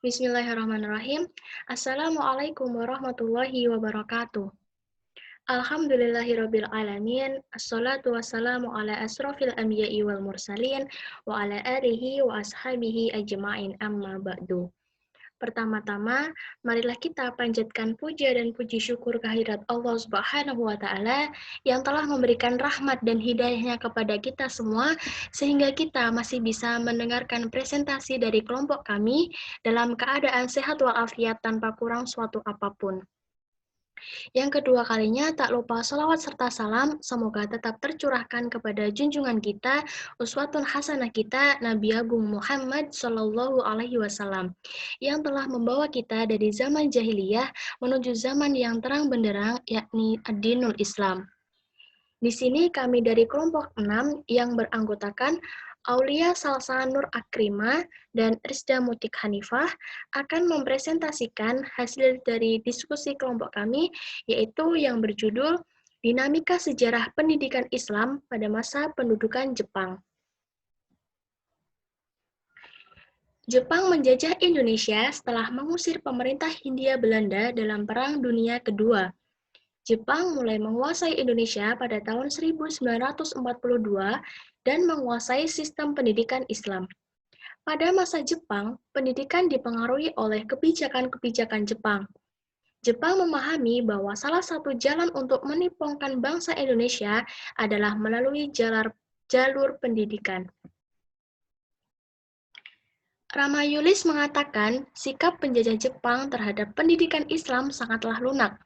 Bismillahirrahmanirrahim. Assalamualaikum warahmatullahi wabarakatuh. Alhamdulillahirabbil alamin. Assalatu wassalamu ala asrofil anbiya'i wal mursalin wa ala alihi wa ashabihi ajma'in amma ba'du. Pertama-tama, marilah kita panjatkan puja dan puji syukur kehadirat Allah Subhanahu wa Ta'ala yang telah memberikan rahmat dan hidayahnya kepada kita semua, sehingga kita masih bisa mendengarkan presentasi dari kelompok kami dalam keadaan sehat walafiat tanpa kurang suatu apapun. Yang kedua kalinya, tak lupa salawat serta salam, semoga tetap tercurahkan kepada junjungan kita, uswatun hasanah kita, Nabi Agung Muhammad Shallallahu Alaihi Wasallam, yang telah membawa kita dari zaman jahiliyah menuju zaman yang terang benderang, yakni ad-dinul Islam. Di sini kami dari kelompok 6 yang beranggotakan Aulia Salsa Nur Akrima dan Rizda Mutik Hanifah akan mempresentasikan hasil dari diskusi kelompok kami, yaitu yang berjudul Dinamika Sejarah Pendidikan Islam pada Masa Pendudukan Jepang. Jepang menjajah Indonesia setelah mengusir pemerintah Hindia Belanda dalam Perang Dunia Kedua. Jepang mulai menguasai Indonesia pada tahun 1942 dan menguasai sistem pendidikan Islam. Pada masa Jepang, pendidikan dipengaruhi oleh kebijakan-kebijakan Jepang. Jepang memahami bahwa salah satu jalan untuk menipongkan bangsa Indonesia adalah melalui jalur pendidikan. Ramayulis mengatakan sikap penjajah Jepang terhadap pendidikan Islam sangatlah lunak,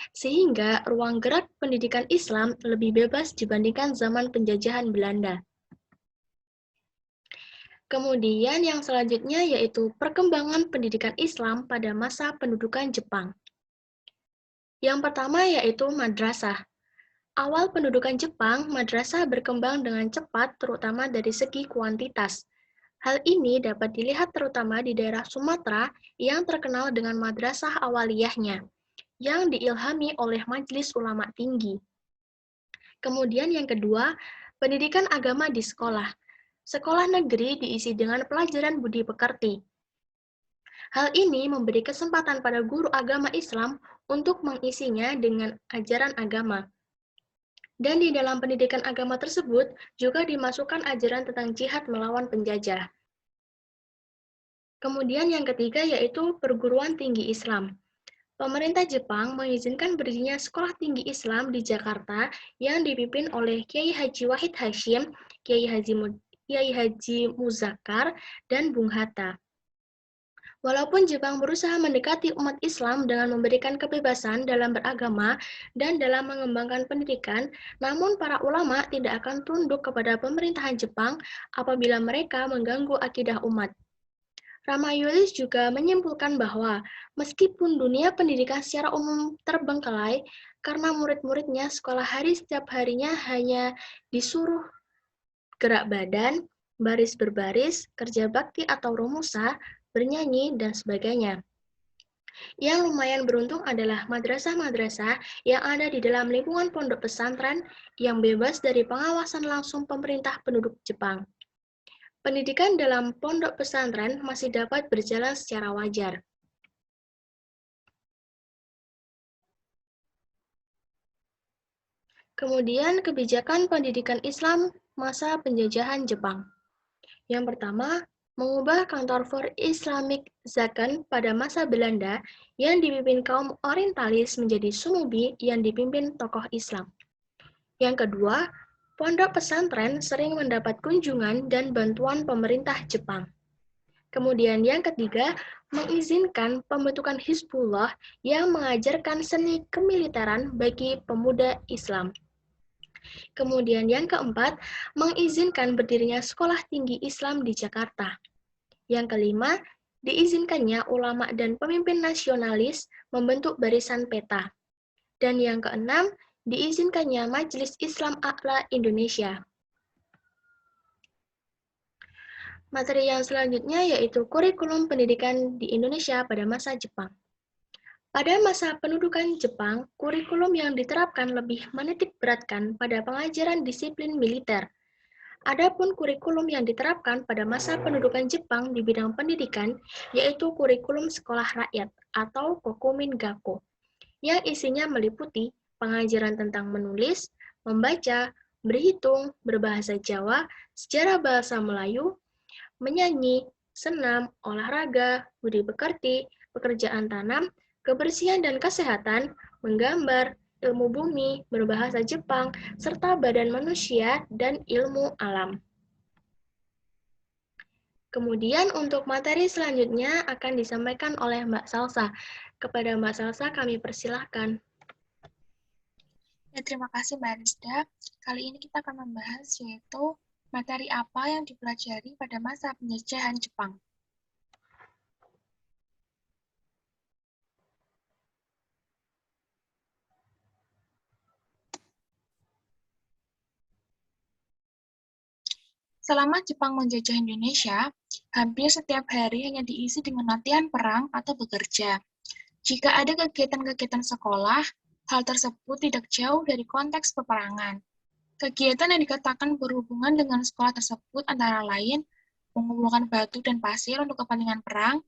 sehingga ruang gerak pendidikan Islam lebih bebas dibandingkan zaman penjajahan Belanda. Kemudian yang selanjutnya yaitu perkembangan pendidikan Islam pada masa pendudukan Jepang. Yang pertama yaitu madrasah. Awal pendudukan Jepang, madrasah berkembang dengan cepat terutama dari segi kuantitas. Hal ini dapat dilihat terutama di daerah Sumatera yang terkenal dengan madrasah awaliyahnya, yang diilhami oleh Majelis Ulama Tinggi. Kemudian yang kedua, pendidikan agama di sekolah. Sekolah negeri diisi dengan pelajaran budi pekerti. Hal ini memberi kesempatan pada guru agama Islam untuk mengisinya dengan ajaran agama. Dan di dalam pendidikan agama tersebut juga dimasukkan ajaran tentang jihad melawan penjajah. Kemudian yang ketiga yaitu perguruan tinggi Islam. Pemerintah Jepang mengizinkan berdirinya Sekolah Tinggi Islam di Jakarta yang dipimpin oleh Kiai Haji Wahid Hasyim, Kiai Haji Muzakkar, dan Bung Hatta. Walaupun Jepang berusaha mendekati umat Islam dengan memberikan kebebasan dalam beragama dan dalam mengembangkan pendidikan, namun para ulama tidak akan tunduk kepada pemerintahan Jepang apabila mereka mengganggu akidah umat. Ramayulis juga menyimpulkan bahwa meskipun dunia pendidikan secara umum terbengkalai karena murid-muridnya sekolah hari setiap harinya hanya disuruh gerak badan, baris berbaris, kerja bakti atau rumusa, bernyanyi, dan sebagainya. Yang lumayan beruntung adalah madrasah-madrasah yang ada di dalam lingkungan pondok pesantren yang bebas dari pengawasan langsung pemerintah penduduk Jepang. Pendidikan dalam pondok pesantren masih dapat berjalan secara wajar. Kemudian kebijakan pendidikan Islam masa penjajahan Jepang. Yang pertama, mengubah kantor for Islamic Zaken pada masa Belanda yang dipimpin kaum orientalis menjadi sumubi yang dipimpin tokoh Islam. Yang kedua, pondok pesantren sering mendapat kunjungan dan bantuan pemerintah Jepang. Kemudian yang ketiga, mengizinkan pembentukan Hizbullah yang mengajarkan seni kemiliteran bagi pemuda Islam. Kemudian yang keempat, mengizinkan berdirinya Sekolah Tinggi Islam di Jakarta. Yang kelima, diizinkannya ulama dan pemimpin nasionalis membentuk barisan peta. Dan yang keenam, diizinkannya Majelis Islam A'la Indonesia. Materi yang selanjutnya yaitu kurikulum pendidikan di Indonesia pada masa Jepang. Pada masa pendudukan Jepang, kurikulum yang diterapkan lebih menitik beratkan pada pengajaran disiplin militer. Adapun kurikulum yang diterapkan pada masa pendudukan Jepang di bidang pendidikan yaitu kurikulum sekolah rakyat atau Kokumin Gakko, yang isinya meliputi pengajaran tentang menulis, membaca, berhitung, berbahasa Jawa, sejarah bahasa Melayu, menyanyi, senam, olahraga, budi pekerti, pekerjaan tanam, kebersihan dan kesehatan, menggambar, ilmu bumi, berbahasa Jepang, serta badan manusia dan ilmu alam. Kemudian untuk materi selanjutnya akan disampaikan oleh Mbak Salsa. Kepada Mbak Salsa kami persilahkan. Ya, terima kasih Mbak Rizda. Kali ini kita akan membahas yaitu materi apa yang dipelajari pada masa penjajahan Jepang. Selama Jepang menjajah Indonesia, hampir setiap hari hanya diisi dengan latihan perang atau bekerja. Jika ada kegiatan-kegiatan sekolah, hal tersebut tidak jauh dari konteks peperangan. Kegiatan yang dikatakan berhubungan dengan sekolah tersebut antara lain mengumpulkan batu dan pasir untuk kepentingan perang,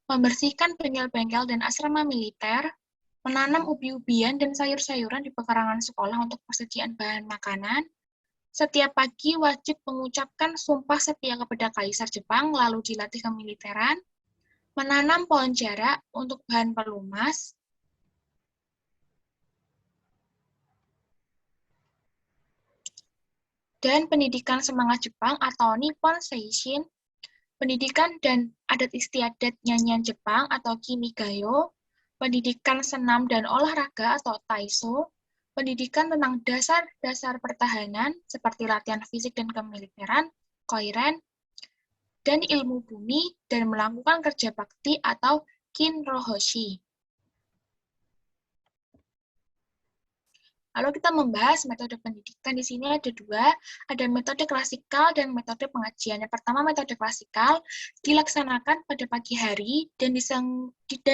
membersihkan bengkel-bengkel dan asrama militer, menanam ubi-ubian dan sayur-sayuran di pekarangan sekolah untuk persediaan bahan makanan. Setiap pagi wajib mengucapkan sumpah setia kepada Kaisar Jepang lalu dilatih kemiliteran, menanam pohon jarak untuk bahan pelumas, dan pendidikan semangat Jepang atau Nippon Seishin, pendidikan dan adat istiadat nyanyian Jepang atau Kimigayo, pendidikan senam dan olahraga atau Taiso, pendidikan tentang dasar-dasar pertahanan seperti latihan fisik dan kemiliteran, Koiren, dan ilmu bumi dan melakukan kerja bakti atau Kinrohoshi. Lalu kita membahas metode pendidikan. Di sini ada dua, ada metode klasikal dan metode pengajian. Yang pertama, metode klasikal dilaksanakan pada pagi hari dan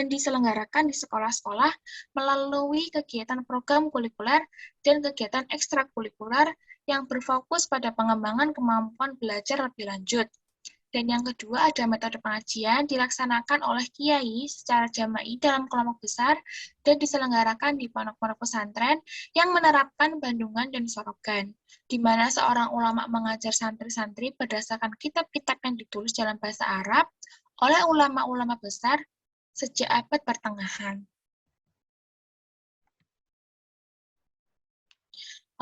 diselenggarakan di sekolah-sekolah melalui kegiatan program kulikuler dan kegiatan ekstrakurikuler yang berfokus pada pengembangan kemampuan belajar lebih lanjut. Dan yang kedua ada metode pengajian dilaksanakan oleh kiai secara jama'i dalam kelompok besar dan diselenggarakan di pondok-pondok pesantren yang menerapkan bandungan dan sorogan, di mana seorang ulama mengajar santri-santri berdasarkan kitab-kitab yang ditulis dalam bahasa Arab oleh ulama-ulama besar sejak abad pertengahan.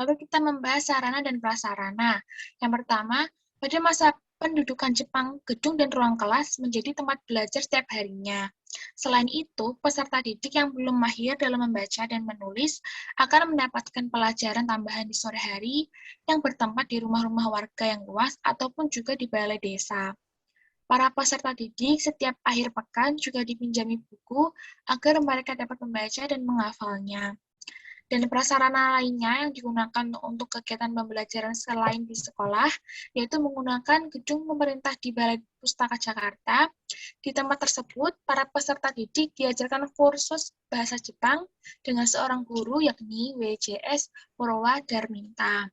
Lalu kita membahas sarana dan prasarana. Yang pertama, pada masa pendudukan Jepang, gedung dan ruang kelas menjadi tempat belajar setiap harinya. Selain itu, peserta didik yang belum mahir dalam membaca dan menulis akan mendapatkan pelajaran tambahan di sore hari yang bertempat di rumah-rumah warga yang luas ataupun juga di balai desa. Para peserta didik setiap akhir pekan juga dipinjami buku agar mereka dapat membaca dan menghafalnya. Dan prasarana lainnya yang digunakan untuk kegiatan pembelajaran selain di sekolah, yaitu menggunakan gedung pemerintah di Balai Pustaka Jakarta. Di tempat tersebut, para peserta didik diajarkan kursus bahasa Jepang dengan seorang guru yakni WJS Purwa Darminta.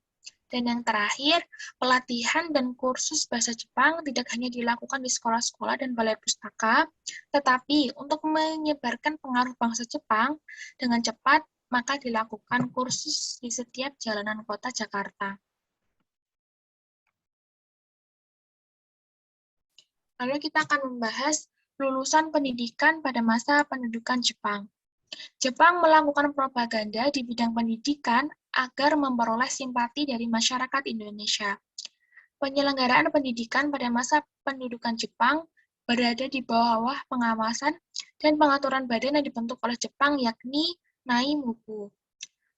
Dan yang terakhir, pelatihan dan kursus bahasa Jepang tidak hanya dilakukan di sekolah-sekolah dan balai pustaka, tetapi untuk menyebarkan pengaruh bangsa Jepang dengan cepat, maka dilakukan kursus di setiap jalanan kota Jakarta. Lalu kita akan membahas lulusan pendidikan pada masa pendudukan Jepang. Jepang melakukan propaganda di bidang pendidikan agar memperoleh simpati dari masyarakat Indonesia. Penyelenggaraan pendidikan pada masa pendudukan Jepang berada di bawah pengawasan dan pengaturan badan yang dibentuk oleh Jepang, yakni Naimubu.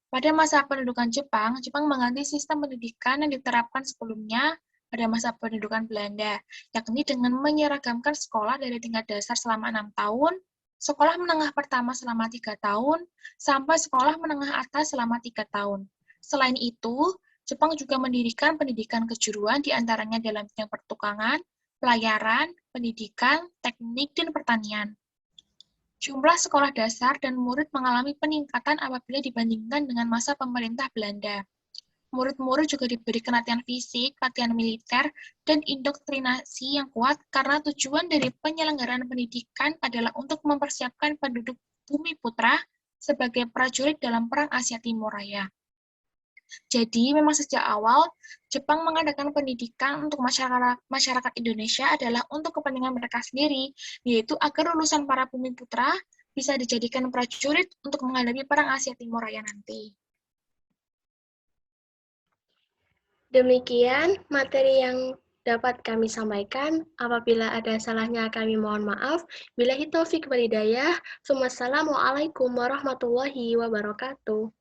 Pada masa pendudukan Jepang, Jepang mengganti sistem pendidikan yang diterapkan sebelumnya pada masa pendudukan Belanda, yakni dengan menyeragamkan sekolah dari tingkat dasar selama 6 tahun, sekolah menengah pertama selama 3 tahun, sampai sekolah menengah atas selama 3 tahun. Selain itu, Jepang juga mendirikan pendidikan kejuruan di antaranya dalam bidang pertukangan, pelayaran, pendidikan, teknik, dan pertanian. Jumlah sekolah dasar dan murid mengalami peningkatan apabila dibandingkan dengan masa pemerintah Belanda. Murid-murid juga diberikan latihan fisik, latihan militer, dan indoktrinasi yang kuat karena tujuan dari penyelenggaraan pendidikan adalah untuk mempersiapkan penduduk Bumi Putra sebagai prajurit dalam Perang Asia Timur Raya. Jadi, memang sejak awal, Jepang mengadakan pendidikan untuk masyarakat Indonesia adalah untuk kepentingan mereka sendiri, yaitu agar lulusan para Bumi Putra bisa dijadikan prajurit untuk menghadapi Perang Asia Timur Raya nanti. Demikian materi yang dapat kami sampaikan. Apabila ada salahnya kami mohon maaf. Billahi taufik wal hidayah. Wassalamualaikum warahmatullahi wabarakatuh.